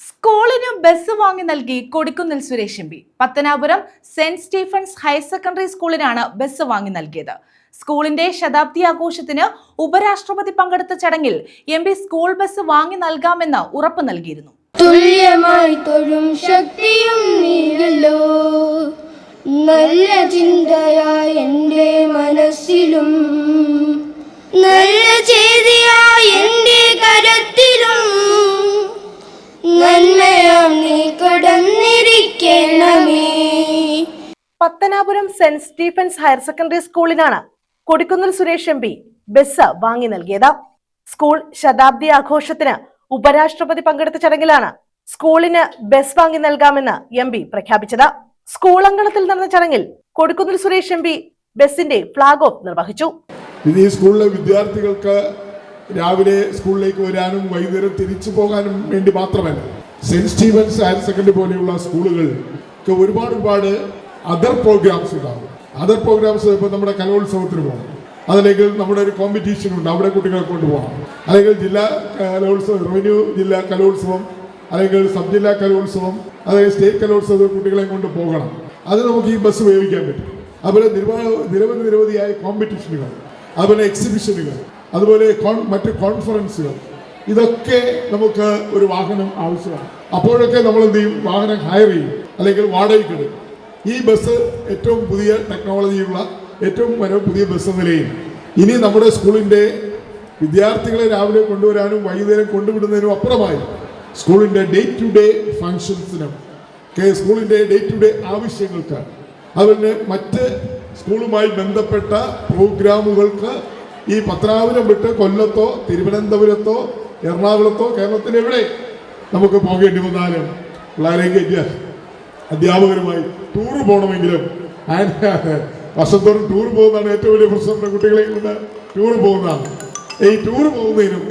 സ്കൂളിന് ബസ് വാങ്ങി നൽകി Kodikunnil Suresh M P. Pathanapuram Saint Stephen's higher secondary സ്കൂളിനാണ് ബസ് വാങ്ങി നൽകിയത്. സ്കൂളിന്റെ ശതാബ്ദി ആഘോഷത്തിന് ഉപരാഷ്ട്രപതി പങ്കെടുത്ത ചടങ്ങിൽ എം പി സ്കൂൾ ബസ് വാങ്ങി നൽകാമെന്ന് ഉറപ്പ് നൽകിയിരുന്നു. തുല്യമായി തൊഴും ശക്തിയും നീയല്ലോ, നല്ല ചിന്തയായി എൻ്റെ മനസ്സിലും, നല്ല ചെയ്തിയായി എൻ്റെ കരത്തിലും, നന്മയാം നീ കടന്നിരിക്കണമേ. Pathanapuram Saint Stephen's higher secondary സ്കൂളിനാണ് Kodikunnil Suresh M P bus വാങ്ങി നൽകിയത്. സ്കൂൾ ശതാബ്ദി ആഘോഷത്തിന് ഉപരാഷ്ട്രപതി പങ്കെടുത്ത ചടങ്ങിലാണ് സ്കൂളിന് ബസ് വാങ്ങി നൽകാമെന്ന് എം പി പ്രഖ്യാപിച്ചത്. സ്കൂൾ അങ്കണത്തിൽ നടന്ന ചടങ്ങിൽ കൊടിക്കുന്നിൽ സുരേഷ് എം പി ബസിന്റെ ഫ്ളാഗ് ഓഫ് നിർവഹിച്ചു. ഈ സ്കൂളിലെ വിദ്യാർത്ഥികൾക്ക് രാവിലെ സ്കൂളിലേക്ക് വരാനും വൈകുന്നേരം തിരിച്ചു പോകാനും വേണ്ടി മാത്രമല്ല, സെന്റ് സ്റ്റീഫൻസ് ഹയർ സെക്കൻഡറി പോലെയുള്ള സ്കൂളുകൾക്ക് ഒരുപാട് അതർ പ്രോഗ്രാംസ് ഉണ്ടാകും. അതർ പ്രോഗ്രാംസ് ഇപ്പോൾ നമ്മുടെ കലോത്സവത്തിന് പോകണം, അതല്ലെങ്കിൽ നമ്മുടെ ഒരു കോമ്പറ്റീഷൻ ഉണ്ട്, അവിടെ കുട്ടികളെ കൊണ്ടുപോകണം, അല്ലെങ്കിൽ ജില്ലാ കലോത്സവം, റവന്യൂ ജില്ലാ കലോത്സവം, അല്ലെങ്കിൽ സബ് ജില്ലാ കലോത്സവം, അതായത് സ്റ്റേറ്റ് കലോത്സവം കുട്ടികളെ കൊണ്ട് പോകണം. അത് നമുക്ക് ഈ ബസ് ഉപയോഗിക്കാൻ പറ്റും. അതുപോലെ നിരവധിയായ കോമ്പറ്റീഷനുകൾ, അതുപോലെ എക്സിബിഷനുകൾ, അതുപോലെ മറ്റ് കോൺഫറൻസുകൾ, ഇതൊക്കെ നമുക്ക് ഒരു വാഹനം ആവശ്യമാണ്. അപ്പോഴൊക്കെ നമ്മൾ എന്ത് ചെയ്യും? വാഹനം ഹയർ ചെയ്യും, അല്ലെങ്കിൽ വാടകയ്ക്കെടുക്കും. ഈ ബസ് ഏറ്റവും പുതിയ ടെക്നോളജിയുള്ള ഏറ്റവും പുതിയ ബസ് നിലയിൽ ഇനി നമ്മുടെ സ്കൂളിൻ്റെ വിദ്യാർത്ഥികളെ രാവിലെ കൊണ്ടുവരാനും വൈകുന്നേരം കൊണ്ടുവിടുന്നതിനും അപ്പുറമായി സ്കൂളിൻ്റെ ഡേ ടു ഡേ ഫങ്ഷൻസിനും സ്കൂളിൻ്റെ ഡേ ടു ഡേ ആവശ്യങ്ങൾക്ക്, അതുപോലെ മറ്റ് സ്കൂളുമായി ബന്ധപ്പെട്ട പ്രോഗ്രാമുകൾക്ക് ഈ പത്തനാപുരം വിട്ട് കൊല്ലത്തോ തിരുവനന്തപുരത്തോ എറണാകുളത്തോ കേരളത്തിൽ എവിടെ നമുക്ക് പോകേണ്ടി വന്നാലും പിള്ളേരെ അധ്യാപകരുമായി ടൂറ് പോകണമെങ്കിലും വർഷത്തോറും ടൂർ പോകുന്നതാണ് ഏറ്റവും വലിയ പ്രശ്നം. കുട്ടികളെ കൊണ്ട് ടൂർ പോകുന്നതാണ്. ഈ ടൂർ പോകുന്നതിനും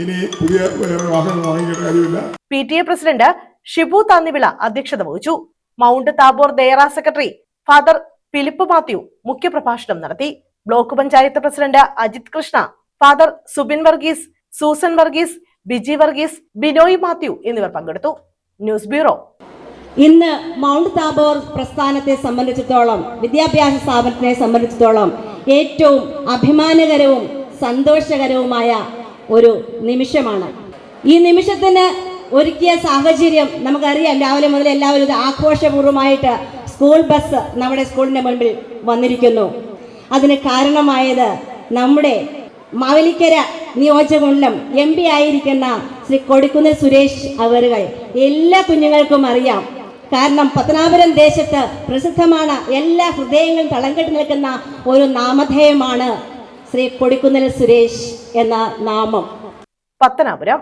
ഇനി പുതിയ വേറെ വാഹനം വാങ്ങിക്കേണ്ട കാര്യമില്ല. PTA പ്രസിഡന്റ് ഷിബു താന്നിവിള അധ്യക്ഷത വഹിച്ചു. Mount Tabor Dayara secretary father Philip Mathew മുഖ്യപ്രഭാഷണം നടത്തി. Block panchayat president Ajith Krishna, father Subin Varghese, Susan Varghese, Biji Varghese, Binoy Mathew എന്നിവർ പങ്കെടുത്തു. News bureau. ഇന്ന് മൗണ്ട് താബോർ പ്രസ്ഥാനത്തെ സംബന്ധിച്ചിടത്തോളം, വിദ്യാഭ്യാസ സ്ഥാപനത്തിനെ സംബന്ധിച്ചിടത്തോളം ഏറ്റവും അഭിമാനകരവും സന്തോഷകരവുമായ ഒരു നിമിഷമാണ്. ഈ നിമിഷത്തിന് ഒരുക്കിയ സാഹചര്യം നമുക്കറിയാം. രാവിലെ മുതൽ എല്ലാവരും ഇത് ആഘോഷപൂർവ്വമായിട്ട് സ്കൂൾ ബസ് നമ്മുടെ സ്കൂളിൻ്റെ മുൻപിൽ വന്നിരിക്കുന്നു. അതിന് കാരണമായത് നമ്മുടെ മാവേലിക്കര നിയോജകമണ്ഡലം MP ആയിരിക്കുന്ന ശ്രീ കൊടിക്കുന്നിൽ സുരേഷ് അവരുകൾ എല്ലാ കുഞ്ഞുങ്ങൾക്കും അറിയാം. കാരണം പത്തനാപുരം ദേശത്ത് പ്രസിദ്ധമാണ്, എല്ലാ ഹൃദയങ്ങളും തളം കെട്ടി നിൽക്കുന്ന ഒരു നാമധേയമാണ് ശ്രീ കൊടിക്കുന്നിൽ സുരേഷ് എന്ന നാമം. പത്തനാപുരം.